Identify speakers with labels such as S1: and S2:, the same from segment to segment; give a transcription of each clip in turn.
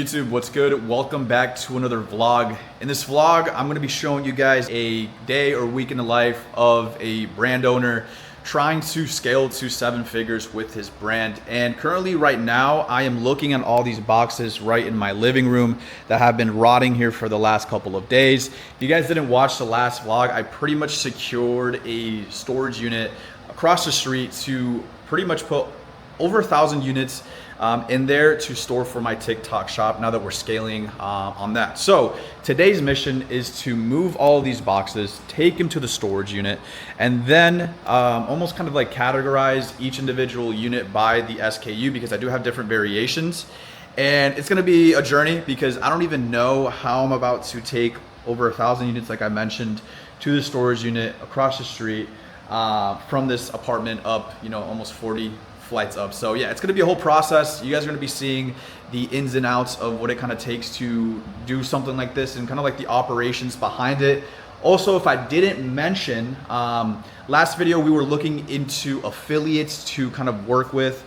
S1: YouTube, what's good? Welcome back to another vlog. In this vlog, I'm gonna be showing you guys a day or week in the life of a brand owner trying to scale to 7 figures with his brand. And currently right now, I am looking at all these boxes right in my living room that have been rotting here for the last couple of days. If you guys didn't watch the last vlog, I pretty much secured a storage unit across the street to pretty much put over 1,000 units in there to store for my TikTok shop now that we're scaling on that. So today's mission is to move all of these boxes, take them to the storage unit, and then almost kind of like categorize each individual unit by the SKU, because I do have different variations. And it's gonna be a journey because I don't even know how I'm about to take over 1,000 units, like I mentioned, to the storage unit across the street from this apartment up, you know, almost 40 flights up. So yeah, it's gonna be a whole process. You guys are gonna be seeing the ins and outs of what it kind of takes to do something like this and kind of like the operations behind it. Also, if I didn't mention, last video we were looking into affiliates to kind of work with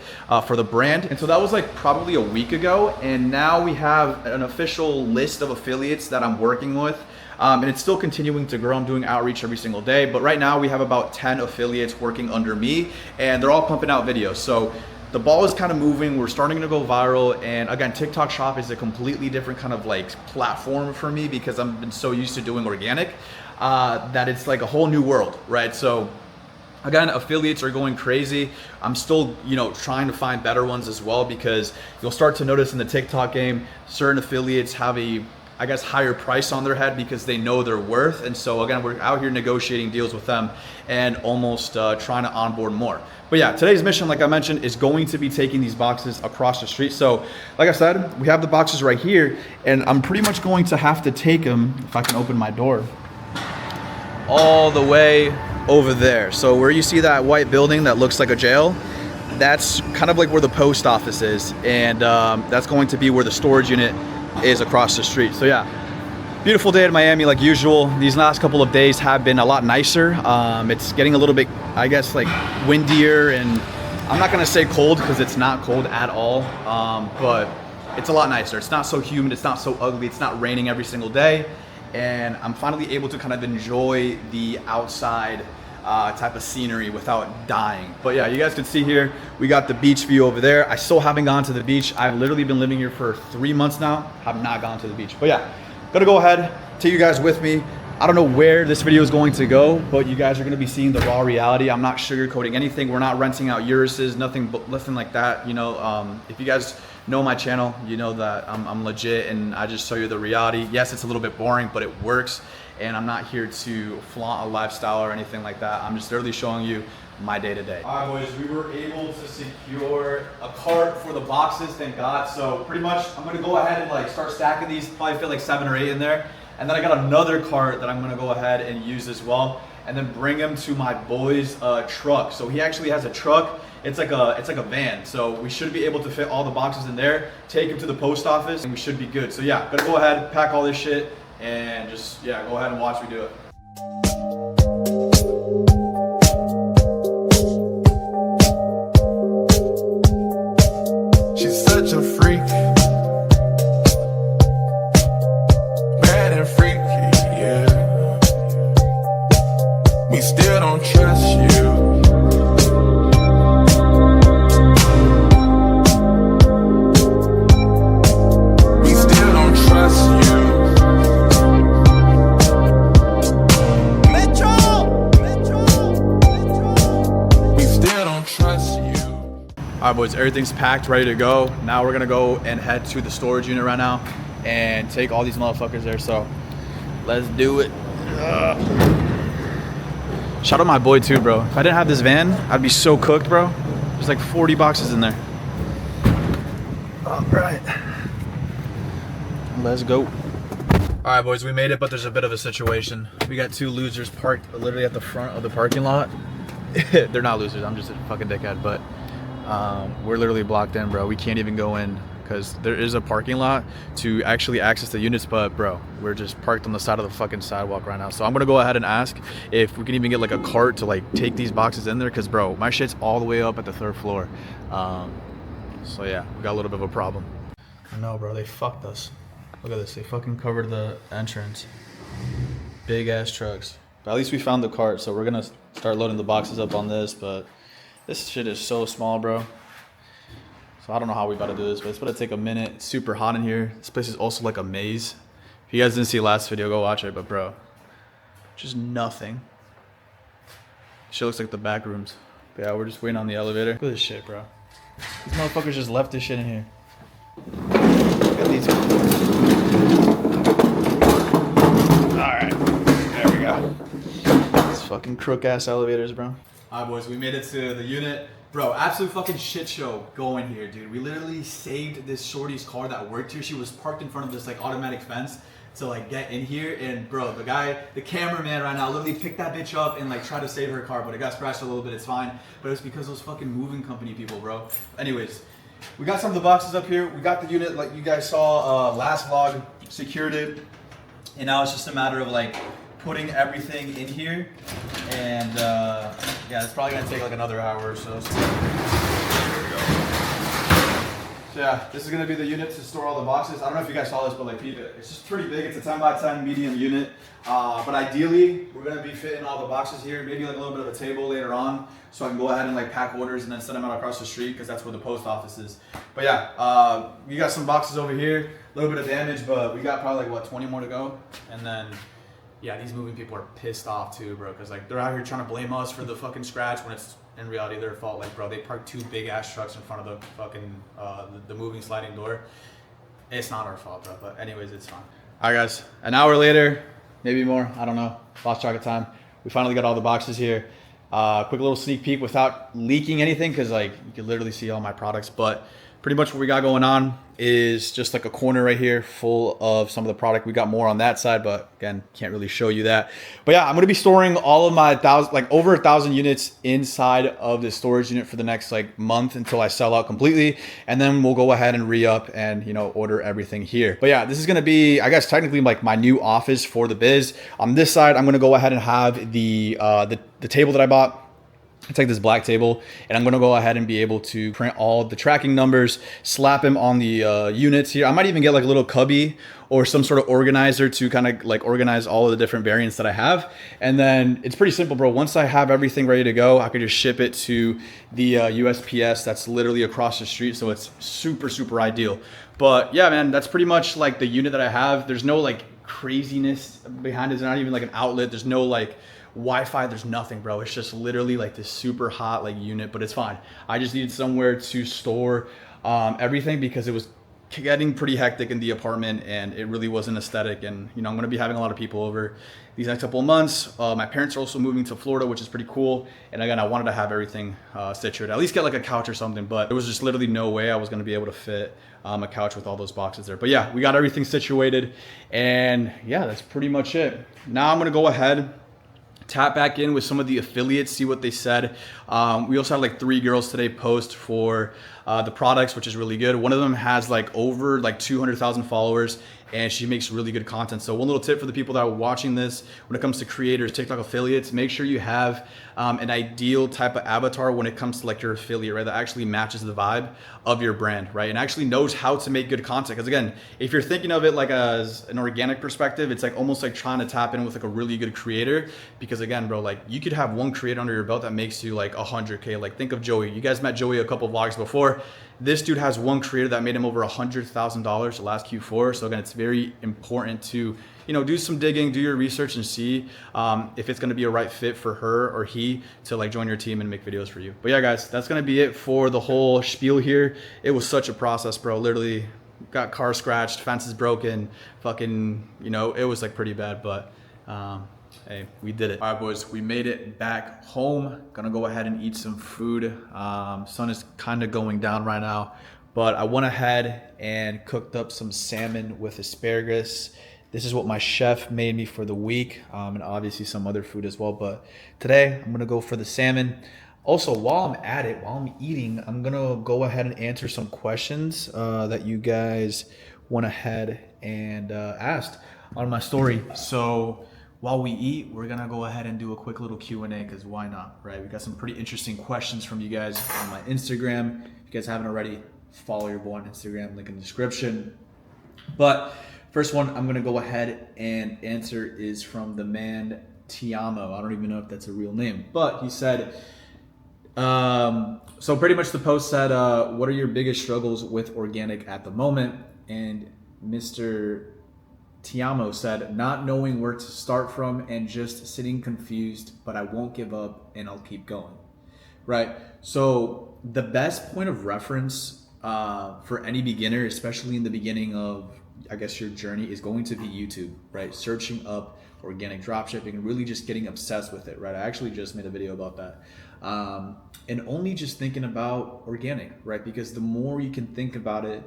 S1: for the brand. And so that was like probably a week ago. And now we have an official list of affiliates that I'm working with. And it's still continuing to grow. I'm doing outreach every single day, but right now we have about 10 affiliates working under me, and they're all pumping out videos. So the ball is kind of moving. We're starting to go viral. And again, TikTok shop is a completely different kind of like platform for me because I've been so used to doing organic that it's like a whole new world, right? So again, affiliates are going crazy. I'm still, you know, trying to find better ones as well, because you'll start to notice in the TikTok game, certain affiliates have a, I guess, higher price on their head because they know their worth. And so again, we're out here negotiating deals with them and almost trying to onboard more. But yeah, today's mission, like I mentioned, is going to be taking these boxes across the street. So like I said, we have the boxes right here, and I'm pretty much going to have to take them, if I can open my door, all the way over there. So where you see that white building that looks like a jail, that's kind of like where the post office is. And that's going to be where the storage unit is across the street. So yeah, beautiful day in Miami like usual. These last couple of days have been a lot nicer. It's getting a little bit, I guess, like windier, and I'm not gonna say cold because it's not cold at all, but it's a lot nicer. It's not so humid, it's not so ugly, it's not raining every single day, and I'm finally able to kind of enjoy the outside type of scenery without dying. But yeah, you guys can see here, we got the beach view over there. I still haven't gone to the beach. I've literally been living here for 3 months now, have not gone to the beach. But yeah, gonna go ahead, take you guys with me. I don't know where this video is going to go, but you guys are gonna be seeing the raw reality. I'm not sugarcoating anything. We're not renting out Urises, nothing like that. You know, if you guys know my channel, you know that I'm legit and I just show you the reality. Yes, it's a little bit boring, but it works. And I'm not here to flaunt a lifestyle or anything like that. I'm just literally showing you my day to day. All right, boys, we were able to secure a cart for the boxes, thank God. So pretty much I'm gonna go ahead and like start stacking these, probably fit like 7 or 8 in there. And then I got another cart that I'm gonna go ahead and use as well, and then bring them to my boy's truck. So he actually has a truck. It's like a van. So we should be able to fit all the boxes in there, take them to the post office, and we should be good. So yeah, gonna go ahead, pack all this shit, and just, yeah, go ahead and watch me do it.
S2: She's such a freak, bad and freaky, yeah. We still don't trust you.
S1: All right, boys, everything's packed, ready to go. Now we're gonna go and head to the storage unit right now and take all these motherfuckers there. So let's do it. Shout out my boy too, bro. If I didn't have this van, I'd be so cooked, bro. There's like 40 boxes in there. All right, let's go. All right, boys, we made it, but there's a bit of a situation. We got 2 losers parked literally at the front of the parking lot. They're not losers, I'm just a fucking dickhead, but we're literally blocked in, bro. We can't even go in because there is a parking lot to actually access the units, but bro, we're just parked on the side of the fucking sidewalk right now. So I'm gonna go ahead and ask if we can even get like a cart to like take these boxes in there, because bro, my shit's all the way up at the 3rd floor. So yeah, we got a little bit of a problem. I know, bro. They fucked us. Look at this. They fucking covered the entrance. Big ass trucks. But at least we found the cart, so we're gonna start loading the boxes up on this. But this shit is so small, bro. So I don't know how we about to do this, but it's gonna take a minute. It's super hot in here. This place is also like a maze. If you guys didn't see last video, go watch it. But bro, just nothing. Shit looks like the back rooms. But yeah, we're just waiting on the elevator. Look at this shit, bro. These motherfuckers just left this shit in here. Look at these. Alright, there we go. These fucking crook ass elevators, bro. Alright, boys, we made it to the unit. Bro, absolute fucking shit show going here, dude. We literally saved this shorty's car that worked here. She was parked in front of this like automatic fence to like get in here, and bro, the cameraman right now literally picked that bitch up and like tried to save her car, but it got scratched a little bit. It's fine, but it's because those fucking moving company people, bro. Anyways, we got some of the boxes up here. We got the unit like you guys saw last vlog, secured it, and now it's just a matter of like putting everything in here, and yeah, it's probably gonna take like another hour or so. So yeah, this is gonna be the unit to store all the boxes. I don't know if you guys saw this, but like, it's just pretty big. It's a 10 by 10 medium unit. But ideally, we're gonna be fitting all the boxes here, maybe like a little bit of a table later on, so I can go ahead and like pack orders and then send them out across the street, because that's where the post office is. But yeah, we got some boxes over here, a little bit of damage, but we got probably like, what, 20 more to go? And then, yeah, these moving people are pissed off too, bro, because like they're out here trying to blame us for the fucking scratch when it's in reality their fault. Like, bro, they parked 2 big ass trucks in front of the fucking the moving sliding door. It's not our fault, bro, but anyways, it's fine. All right, guys, an hour later, maybe more, I don't know, lost track of time. We finally got all the boxes here. Quick little sneak peek without leaking anything, because like you can literally see all my products, but pretty much what we got going on is just like a corner right here full of some of the product. We got more on that side, but again, can't really show you that. But yeah, I'm gonna be storing all of my over 1,000 units inside of this storage unit for the next like month until I sell out completely, and then we'll go ahead and re-up and, you know, order everything here. But yeah, this is gonna be, I guess, technically like my new office for the biz. On this side, I'm gonna go ahead and have the table that I bought. It's like this black table, and I'm gonna go ahead and be able to print all the tracking numbers, slap them on the units here. I might even get like a little cubby or some sort of organizer to kind of like organize all of the different variants that I have. And then it's pretty simple, bro. Once I have everything ready to go, I could just ship it to the USPS that's literally across the street. So it's super, super ideal. But yeah, man, that's pretty much like the unit that I have. There's no like craziness behind it. There's not even like an outlet. There's no like Wi-Fi, there's nothing, bro. It's just literally like this super hot like unit, but it's fine. I just needed somewhere to store everything, because it was getting pretty hectic in the apartment and it really wasn't aesthetic. And you know, I'm gonna be having a lot of people over these next couple of months. My parents are also moving to Florida, which is pretty cool. And again, I wanted to have everything situated, at least get like a couch or something, but there was just literally no way I was gonna be able to fit a couch with all those boxes there. But yeah, we got everything situated, and yeah, that's pretty much it. Now I'm gonna go ahead, tap back in with some of the affiliates, see what they said. We also had like 3 girls today post for the products, which is really good. One of them has like over like 200,000 followers, and she makes really good content. So one little tip for the people that are watching this, when it comes to creators, TikTok affiliates, make sure you have an ideal type of avatar when it comes to like your affiliate, right? That actually matches the vibe of your brand, right? And actually knows how to make good content. Because again, if you're thinking of it like as an organic perspective, it's like almost like trying to tap in with like a really good creator. Because again, bro, like you could have one creator under your belt that makes you like 100K. Like think of Joey. You guys met Joey a couple vlogs before. This dude has one creator that made him over $100,000 the last Q4. So again, it's very important to, you know, do some digging, do your research, and see if it's going to be a right fit for her or he to like join your team and make videos for you. But yeah, guys, that's going to be it for the whole spiel here. It was such a process, bro. Literally got car scratched, fences broken, fucking, you know, it was like pretty bad, but hey, we did it. All right, boys, we made it back home. Gonna go ahead and eat some food. Sun is kind of going down right now, but I went ahead and cooked up some salmon with asparagus. This is what my chef made me for the week, and obviously some other food as well. But today I'm gonna go for the salmon. Also, while I'm at it, while I'm eating, I'm gonna go ahead and answer some questions that you guys went ahead and asked on my story. So while we eat, we're gonna go ahead and do a quick little Q&A, because why not, right? We got some pretty interesting questions from you guys on my Instagram. If you guys haven't already, follow your boy on Instagram, link in the description. But first one I'm gonna go ahead and answer is from the man Tiamo. I don't even know if that's a real name, but he said, so pretty much the post said, what are your biggest struggles with organic at the moment? And Mr. Tiamo said, not knowing where to start from and just sitting confused, but I won't give up and I'll keep going. Right. So the best point of reference for any beginner, especially in the beginning of, I guess, your journey, is going to be YouTube, right? Searching up organic dropshipping and really just getting obsessed with it, right? I actually just made a video about that. And only just thinking about organic, right? Because the more you can think about it,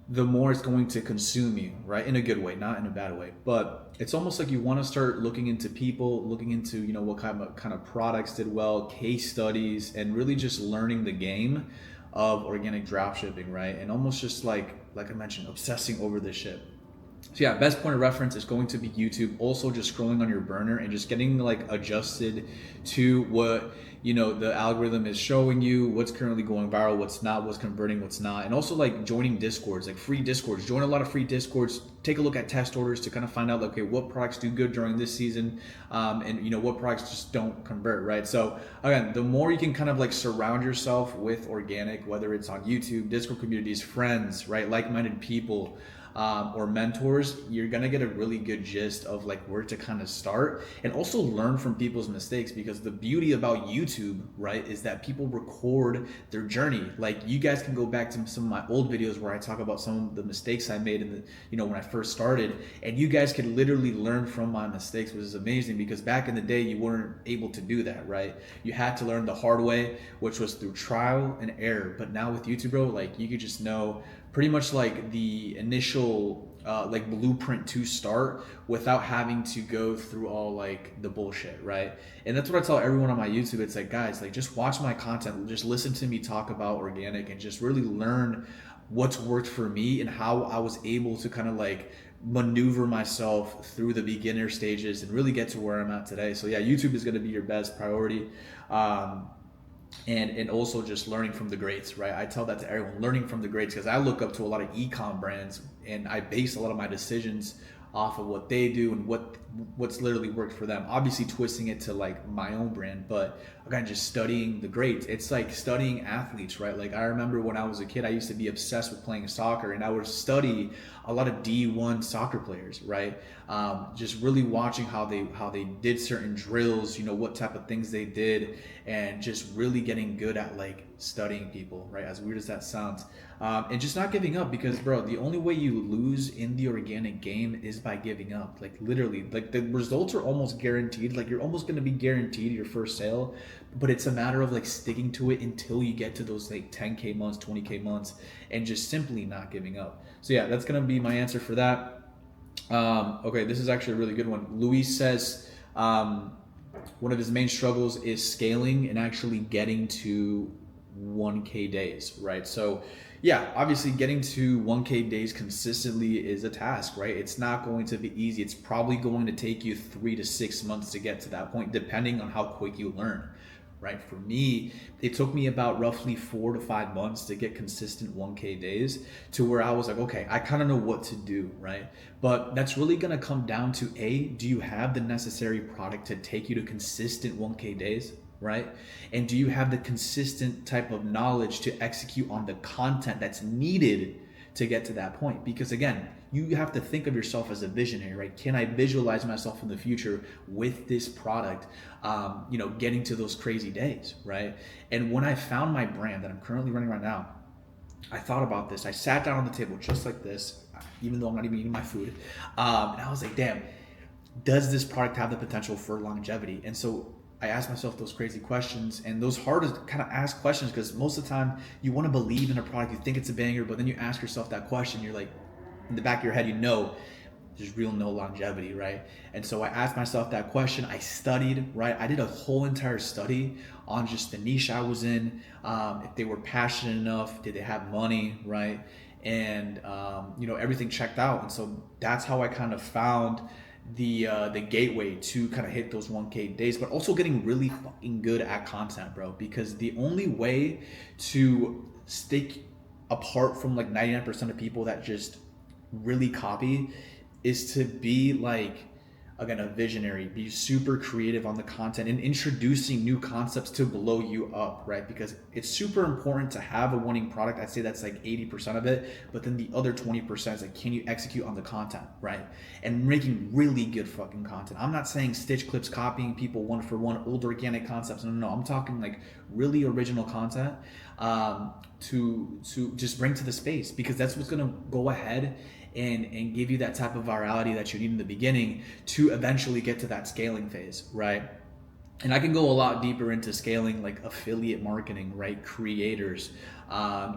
S1: the more it's going to consume you, right? In a good way, not in a bad way. But it's almost like you want to start looking into people, looking into, you know, what kind of products did well, case studies, and really just learning the game of organic dropshipping, right? And almost just like I mentioned, obsessing over this shit. So yeah, best point of reference is going to be YouTube. Also just scrolling on your burner and just getting like adjusted to what, you know, the algorithm is showing you, what's currently going viral, what's not, what's converting, what's not. And also like joining discords, like free discords. Join a lot of free discords. Take a look at test orders to kind of find out, like, okay, what products do good during this season, and you know, what products just don't convert, right? So again, the more you can kind of like surround yourself with organic, whether it's on YouTube, Discord communities, friends, right, like-minded people, or mentors, you're gonna get a really good gist of like where to kind of start, and also learn from people's mistakes, because the beauty about YouTube, right, is that people record their journey. Like, you guys can go back to some of my old videos where I talk about some of the mistakes I made in the, you know, when I first started, and you guys can literally learn from my mistakes, which is amazing, because back in the day you weren't able to do that, right? You had to learn the hard way, which was through trial and error. But now with YouTube, bro, like, you could just know pretty much like the initial like blueprint to start without having to go through all like the bullshit, right? And that's what I tell everyone on my YouTube. It's like, guys, like, just watch my content, just listen to me talk about organic, and just really learn what's worked for me and how I was able to kind of like maneuver myself through the beginner stages and really get to where I'm at today. So yeah, YouTube is going to be your best priority. And also just learning from the greats, right? I tell that to everyone, learning from the greats, because I look up to a lot of ecom brands, and I base a lot of my decisions off of what they do and what's literally worked for them. Obviously twisting it to like my own brand, but again, just studying the greats. It's like studying athletes, right? Like, I remember when I was a kid, I used to be obsessed with playing soccer, and I would study a lot of D1 soccer players, right? Just really watching how they did certain drills, you know, what type of things they did, and just really getting good at like studying people, right? As weird as that sounds. And just not giving up, because bro, the only way you lose in the organic game is by giving up. Like, literally, like, the results are almost guaranteed. Like, you're almost going to be guaranteed your first sale, but it's a matter of like sticking to it until you get to those like 10K months, 20K months, and just simply not giving up. So yeah, that's going to be my answer for that. Okay, this is actually a really good one. Luis says, one of his main struggles is scaling and actually getting to 1K days, right? So yeah, obviously getting to 1K days consistently is a task, right? It's not going to be easy. It's probably going to take you 3 to 6 months to get to that point, depending on how quick you learn, right? For me, it took me about roughly 4 to 5 months to get consistent 1K days, to where I was like, okay, I kind of know what to do, right? But that's really going to come down to, do you have the necessary product to take you to consistent 1K days? Right? And do you have the consistent type of knowledge to execute on the content that's needed to get to that point? Because again, you have to think of yourself as a visionary, right? Can I visualize myself in the future with this product, you know, getting to those crazy days, right? And when I found my brand that I'm currently running right now, I thought about this. I sat down on the table just like this, even though I'm not even eating my food. And I was like, damn, does this product have the potential for longevity? And so I asked myself those crazy questions, and those hard to kind of ask questions, because most of the time you want to believe in a product, you think it's a banger, but then you ask yourself that question, you're like, in the back of your head, you know, there's real no longevity, right? And so I asked myself that question. I studied, right? I did a whole entire study on just the niche I was in, if they were passionate enough, did they have money, right? And you know, everything checked out. And so that's how I kind of found the gateway to kind of hit those 1K days, but also getting really fucking good at content, bro. Because the only way to stick apart from like 99% of people that just really copy, is to be like, again, a visionary, be super creative on the content and introducing new concepts to blow you up, right? Because it's super important to have a winning product. I'd say that's like 80% of it, but then the other 20% is like, can you execute on the content, right? And making really good fucking content. I'm not saying stitch clips, copying people one for one, old organic concepts. No, I'm talking like really original content to just bring to the space, because that's what's gonna go ahead and give you that type of virality that you need in the beginning to eventually get to that scaling phase, right? And I can go a lot deeper into scaling, like affiliate marketing, right? Creators,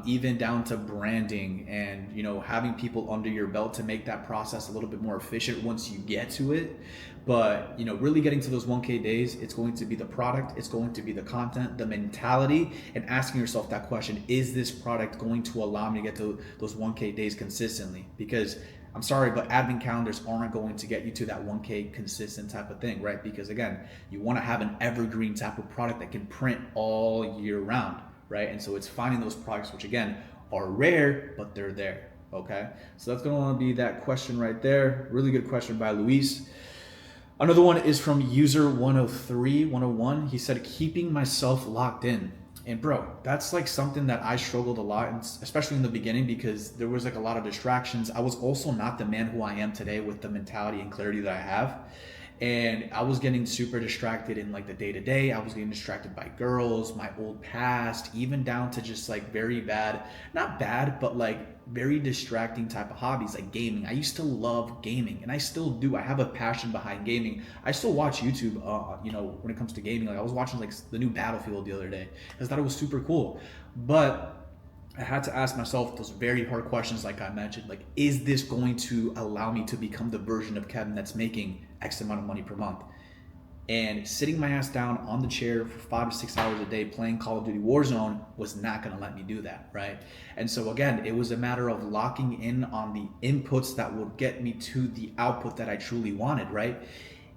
S1: even down to branding, and having people under your belt to make that process a little bit more efficient once you get to it. But really getting to those 1K days, it's going to be the product, it's going to be the content, the mentality, and asking yourself that question: is this product going to allow me to get to those 1K days consistently? Because I'm sorry, but admin calendars aren't going to get you to that 1K consistent type of thing, right? Because again, you want to have an evergreen type of product that can print all year round, right? And so it's finding those products, which again are rare, but they're there. Okay, so that's going to be that question right there. Really good question by Luis. Another one is from user 101. He said, keeping myself locked in. And bro, that's like something that I struggled a lot, and especially in the beginning, because there was like a lot of distractions. I was also not the man who I am today with the mentality and clarity that I have. And I was getting super distracted in like the day to day. I was getting distracted by girls, my old past, even down to just like very bad, not bad, but like very distracting type of hobbies like gaming. I used to love gaming, and I still do. I have a passion behind gaming. I still watch YouTube, when it comes to gaming. Like I was watching like the new Battlefield the other day, because I thought it was super cool. But I had to ask myself those very hard questions, like I mentioned, like, is this going to allow me to become the version of Kevin that's making X amount of money per month? And sitting my ass down on the chair for 5 to 6 hours a day playing Call of Duty Warzone was not going to let me do that, right? And so again, it was a matter of locking in on the inputs that would get me to the output that I truly wanted, right?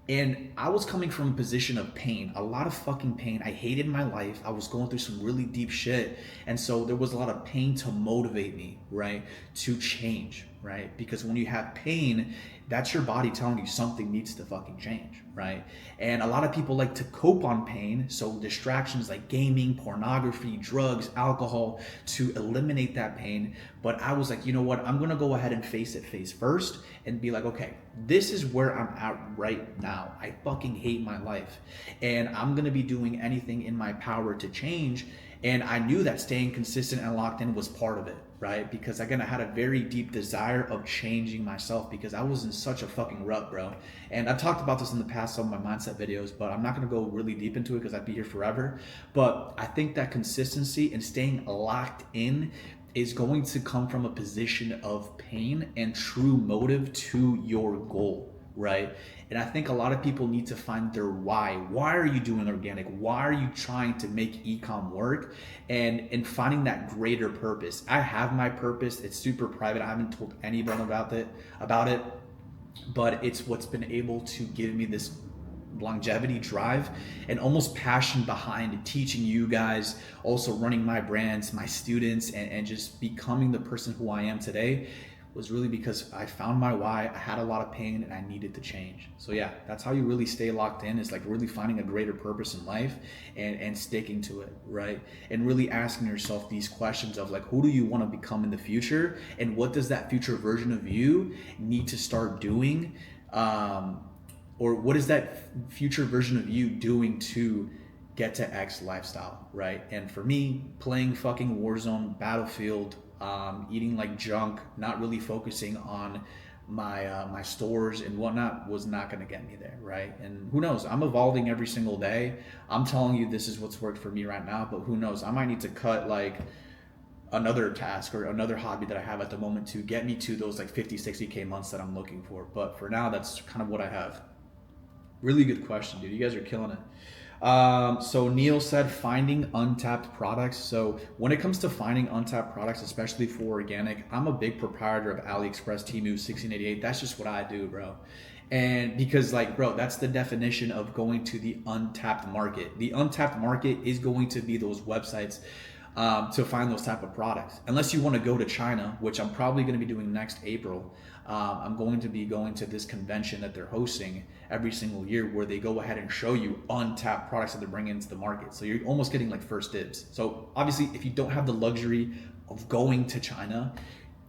S1: And I was coming from a position of pain, a lot of fucking pain. I hated my life. I was going through some really deep shit. And so there was a lot of pain to motivate me, right? To change, right? Because when you have pain, that's your body telling you something needs to fucking change, right? And a lot of people like to cope on pain. So distractions like gaming, pornography, drugs, alcohol, to eliminate that pain. But I was like, you know what? I'm going to go ahead and face it face first and be like, okay, this is where I'm at right now. I fucking hate my life, and I'm going to be doing anything in my power to change. And I knew that staying consistent and locked in was part of it, right? Because again, I had a very deep desire of changing myself, because I was in such a fucking rut, bro. And I've talked about this in the past, some of my mindset videos, but I'm not going to go really deep into it because I'd be here forever. But I think that consistency and staying locked in is going to come from a position of pain and true motive to your goal, right? And I think a lot of people need to find their why. Why are you doing organic? Why are you trying to make ecom work? And finding that greater purpose. I have my purpose. It's super private. I haven't told anyone about it, but it's what's been able to give me this longevity, drive, and almost passion behind teaching you guys, also running my brands, my students, and just becoming the person who I am today, was really because I found my why. I had a lot of pain and I needed to change. So yeah, that's how you really stay locked in, is like really finding a greater purpose in life and sticking to it, right? And really asking yourself these questions of like, who do you want to become in the future? And what does that future version of you need to start doing? Or what is that future version of you doing to get to X lifestyle, right? And for me, playing fucking Warzone, Battlefield, eating like junk, not really focusing on my stores and whatnot was not going to get me there, right? And who knows? I'm evolving every single day. I'm telling you this is what's worked for me right now, but who knows? I might need to cut like another task or another hobby that I have at the moment to get me to those like 50, 60K months that I'm looking for. But for now, that's kind of what I have. Really good question, dude. You guys are killing it. So Neil said finding untapped products. So when it comes to finding untapped products, especially for organic, I'm a big proprietor of AliExpress, Temu, 1688. That's just what I do, bro. And because like, bro, that's the definition of going to the untapped market. The untapped market is going to be those websites to find those type of products. Unless you want to go to China, which I'm probably going to be doing next April. I'm going to be going to this convention that they're hosting every single year where they go ahead and show you untapped products that they're bringing into the market. So you're almost getting like first dibs. So obviously, if you don't have the luxury of going to China,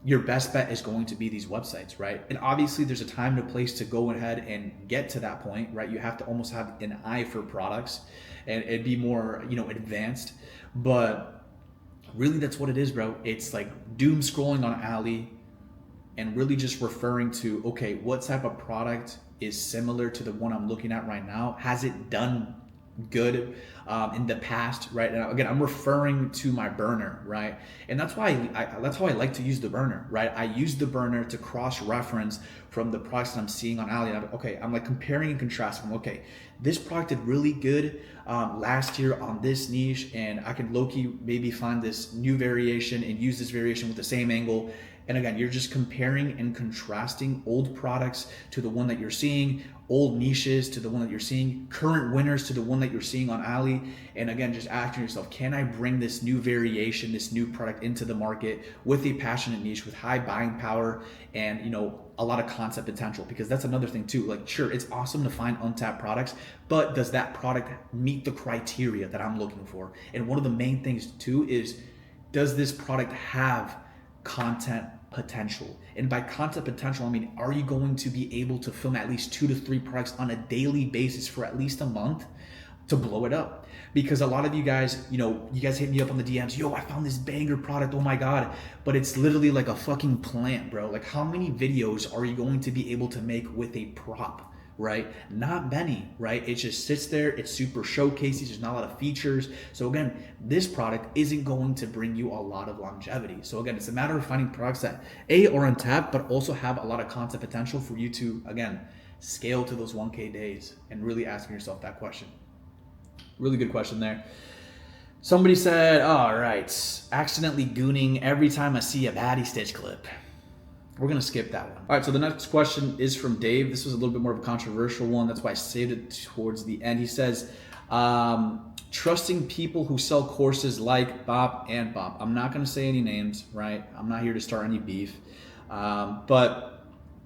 S1: your best bet is going to be these websites, right? And obviously there's a time and a place to go ahead and get to that point, right? You have to almost have an eye for products and it'd be more, advanced. But really that's what it is, bro. It's like doom scrolling on Ali and really just referring to, okay, what type of product is similar to the one I'm looking at right now? Has it done good in the past, right? Now, again, I'm referring to my burner, right? And that's why that's how I like to use the burner, right? I use the burner to cross-reference from the products that I'm seeing on Ali. I'm like comparing and contrasting. Okay, this product did really good last year on this niche, and I can low-key maybe find this new variation and use this variation with the same angle. And again, you're just comparing and contrasting old products to the one that you're seeing, old niches to the one that you're seeing, current winners to the one that you're seeing on Ali. And again, just asking yourself, can I bring this new variation, this new product into the market with a passionate niche, with high buying power and, a lot of concept potential? Because that's another thing too. Like, sure, it's awesome to find untapped products, but does that product meet the criteria that I'm looking for? And one of the main things too is, does this product have content potential? And by content potential, I mean, are you going to be able to film at least 2 to 3 products on a daily basis for at least a month to blow it up? Because a lot of you guys, you guys hit me up on the DMs, yo, I found this banger product, oh my God, but it's literally like a fucking plant, bro. Like, how many videos are you going to be able to make with a prop? Right? Not many, right? It just sits there. It's super showcasey. There's not a lot of features. So again, this product isn't going to bring you a lot of longevity. So again, it's a matter of finding products that are untapped, but also have a lot of content potential for you to, again, scale to those 1K days, and really asking yourself that question. Really good question there. Somebody said, all right, accidentally gooning every time I see a baddie stitch clip. We're going to skip that one. All right, so the next question is from Dave. This was a little bit more of a controversial one. That's why I saved it towards the end. He says, trusting people who sell courses like Bop and Bop. I'm not going to say any names, right? I'm not here to start any beef. But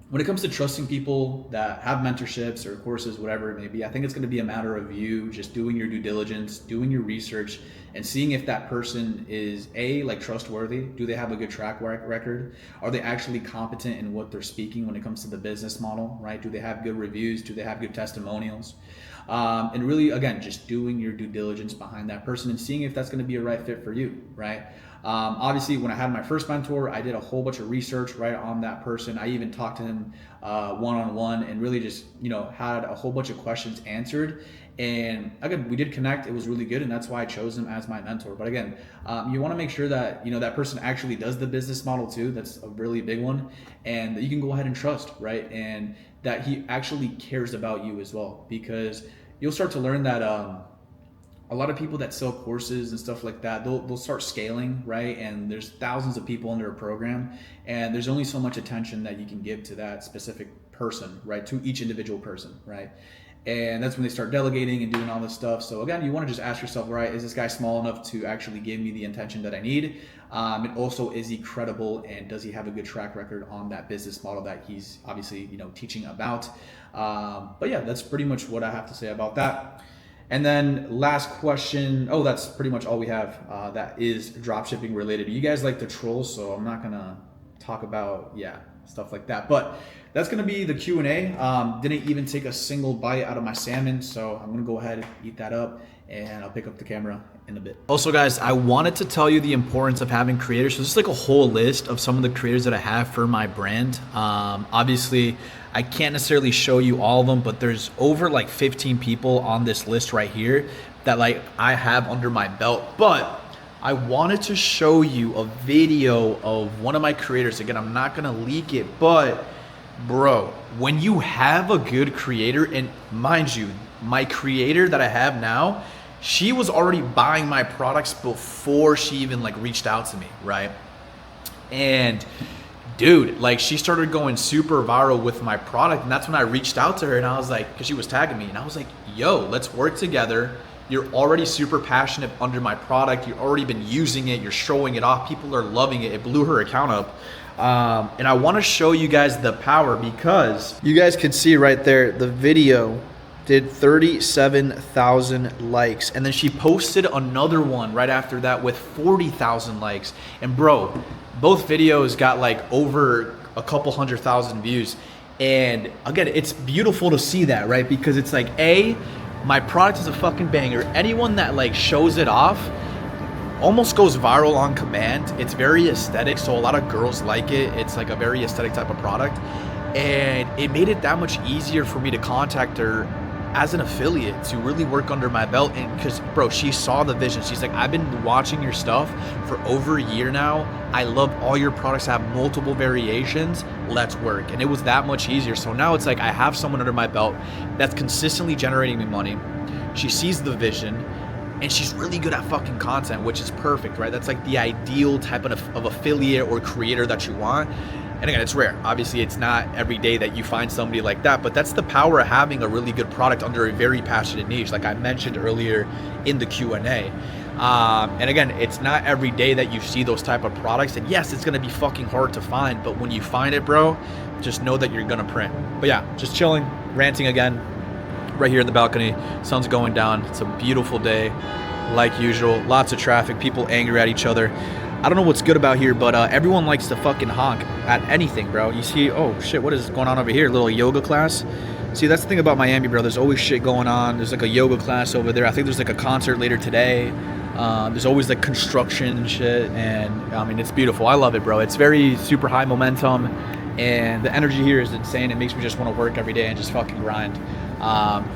S1: when it comes to trusting people that have mentorships or courses, whatever it may be, I think it's going to be a matter of you just doing your due diligence, doing your research, and seeing if that person is trustworthy. Do they have a good track record? Are they actually competent in what they're speaking when it comes to the business model, right? Do they have good reviews? Do they have good testimonials? And really, again, just doing your due diligence behind that person and seeing if that's going to be a right fit for you, right? Obviously, when I had my first mentor, I did a whole bunch of research right on that person. I even talked to him one-on-one and really just, had a whole bunch of questions answered. And again, we did connect. It was really good, and that's why I chose him as my mentor. But again, you want to make sure that that person actually does the business model too. That's a really big one, and that you can go ahead and trust, right? And that he actually cares about you as well, because you'll start to learn that a lot of people that sell courses and stuff like that, they'll start scaling, right? And there's thousands of people under a program, and there's only so much attention that you can give to that specific person, right? To each individual person, right? And that's when they start delegating and doing all this stuff. So again, you want to just ask yourself, right, is this guy small enough to actually give me the attention that I need? And also, is he credible, and does he have a good track record on that business model that he's obviously, teaching about? But yeah, that's pretty much what I have to say about that. And then last question. Oh, that's pretty much all we have that is dropshipping related. You guys like to troll, so I'm not gonna talk about stuff like that. But that's gonna be the Q&A. Didn't even take a single bite out of my salmon, so I'm gonna go ahead and eat that up, and I'll pick up the camera in a bit. Also guys, I wanted to tell you the importance of having creators. So this is like a whole list of some of the creators that I have for my brand. Obviously, I can't necessarily show you all of them, but there's over like 15 people on this list right here that I have under my belt. But I wanted to show you a video of one of my creators. Again, I'm not gonna leak it, but bro, when you have a good creator, and mind you, my creator that I have now, she was already buying my products before she even reached out to me, right? And dude, she started going super viral with my product, and that's when I reached out to her, and I was like, because she was tagging me, and I was like, yo, let's work together you're already super passionate under my product. You've already been using it. You're showing it off. People are loving it. It blew her account up. And I want to show you guys the power, because you guys can see right there, the video did 37,000 likes. And then she posted another one right after that with 40,000 likes. And bro, both videos got like over a couple 100,000 views. And again, it's beautiful to see that, right? Because it's like, my product is a fucking banger. Anyone that like shows it off almost goes viral on command. It's very aesthetic, so a lot of girls like it. It's like a very aesthetic type of product. And it made it that much easier for me to contact her as an affiliate to really work under my belt. And because bro, she saw the vision. She's like, I've been watching your stuff for over a year now. I love all your products, have multiple variations. Let's work. And it was that much easier. So now it's like I have someone under my belt that's consistently generating me money. She sees the vision, and she's really good at fucking content, which is perfect, right? That's like the ideal type of affiliate or creator that you want. And again, it's rare. Obviously, it's not every day that you find somebody like that, but that's the power of having a really good product under a very passionate niche, like I mentioned earlier in the Q&A. And again, it's not every day that you see those type of products. And yes, it's gonna be fucking hard to find, but when you find it, bro, just know that you're gonna print. But yeah, just chilling, ranting again, right here in the balcony. Sun's going down. It's a beautiful day, like usual. Lots of traffic, people angry at each other. I don't know what's good about here, but everyone likes to fucking honk at anything, bro. You see, oh shit, what is going on over here? A little yoga class. See, that's the thing about Miami, bro. There's always shit going on. There's like a yoga class over there. I think there's like a concert later today. There's always like construction and shit. And I mean, it's beautiful. I love it, bro. It's very super high momentum. And the energy here is insane. It makes me just want to work every day and just fucking grind.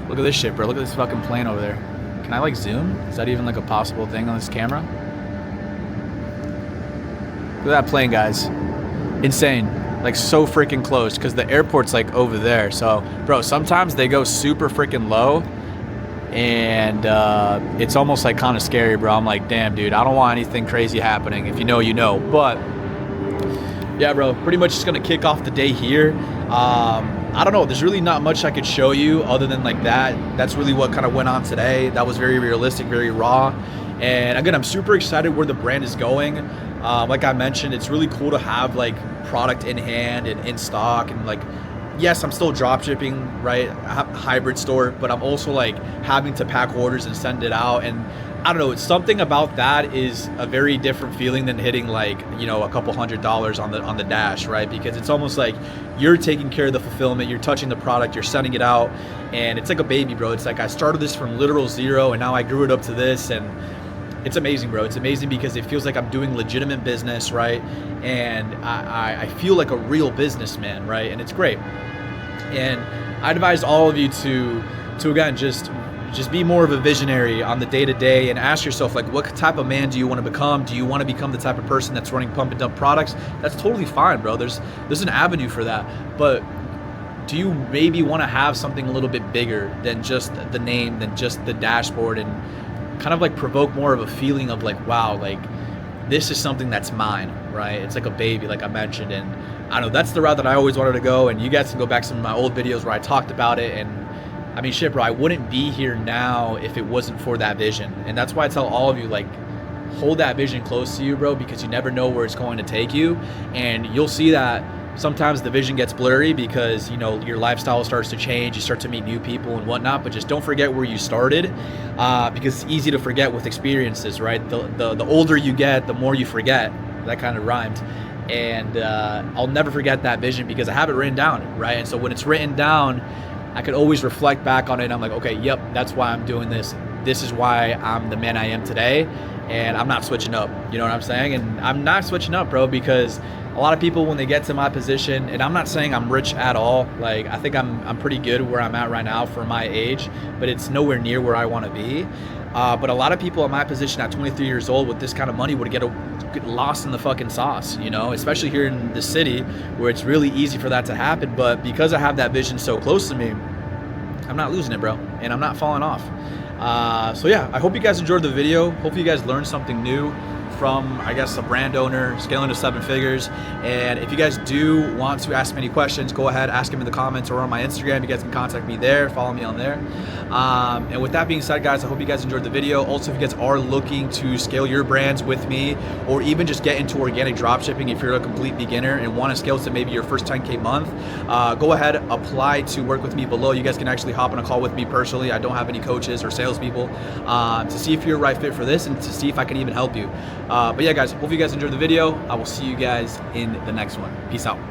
S1: Look at this shit, bro. Look at this fucking plane over there. Can I like zoom? Is that even like a possible thing on this camera? Look at that plane, guys. Insane. Like so freaking close, because the airport's like over there. So bro, sometimes they go super freaking low, and it's almost like kind of scary, bro. I'm like, damn, dude, I don't want anything crazy happening. If you know, you know. But yeah, bro, pretty much just gonna kick off the day here. I don't know, there's really not much I could show you other than like that. That's really what kind of went on today. That was very realistic, very raw. And again, I'm super excited where the brand is going. Like I mentioned, it's really cool to have like product in hand and in stock, and like, yes, I'm still drop shipping, right? Hybrid store, but I'm also like having to pack orders and send it out. And I don't know, it's something about that is a very different feeling than hitting like, you know, a couple $100 on the dash, right? Because it's almost like you're taking care of the fulfillment, you're touching the product, you're sending it out, and it's like a baby, bro. It's like I started this from literal zero, and now I grew it up to this, and it's amazing, bro. It's amazing because it feels like I'm doing legitimate business, right? And I feel like a real businessman, right? And it's great. And I advise all of you to again, just be more of a visionary on the day-to-day, and ask yourself, like, what type of man do you want to become? Do you want to become the type of person that's running pump and dump products? That's totally fine, bro. There's an avenue for that. But do you maybe want to have something a little bit bigger than just the name, than just the dashboard, and kind of like provoke more of a feeling of like, wow, like this is something that's mine, right? It's like a baby, like I mentioned. And I don't know, that's the route that I always wanted to go. And you guys can go back to some of my old videos where I talked about it. And I mean, shit, bro, I wouldn't be here now if it wasn't for that vision. And that's why I tell all of you, like, hold that vision close to you, bro, because you never know where it's going to take you. And you'll see that sometimes the vision gets blurry because, you know, your lifestyle starts to change, you start to meet new people and whatnot, but just don't forget where you started, because it's easy to forget with experiences, right? The older you get, the more you forget. That kind of rhymed. And I'll never forget that vision because I have it written down, right? And so when it's written down, I could always reflect back on it, and I'm like, okay, yep, that's why I'm doing this. This is why I'm the man I am today, and I'm not switching up. You know what I'm saying? And I'm not switching up, bro, because a lot of people, when they get to my position, and I'm not saying I'm rich at all, like I think I'm pretty good where I'm at right now for my age, but it's nowhere near where I want to be. But a lot of people in my position at 23 years old with this kind of money would get lost in the fucking sauce, you know, especially here in the city where it's really easy for that to happen. But because I have that vision so close to me, I'm not losing it, bro, and I'm not falling off. So yeah, I hope you guys enjoyed the video. Hopefully you guys learned something new from, I guess, a brand owner scaling to 7 figures. And if you guys do want to ask me any questions, go ahead, ask them in the comments or on my Instagram. You guys can contact me there, follow me on there. And with that being said, guys, I hope you guys enjoyed the video. Also, if you guys are looking to scale your brands with me, or even just get into organic dropshipping if you're a complete beginner and want to scale to maybe your first 10K month, go ahead, apply to work with me below. You guys can actually hop on a call with me personally. I don't have any coaches or salespeople, to see if you're a right fit for this and to see if I can even help you. But yeah, guys, hope you guys enjoyed the video. I will see you guys in the next one. Peace out.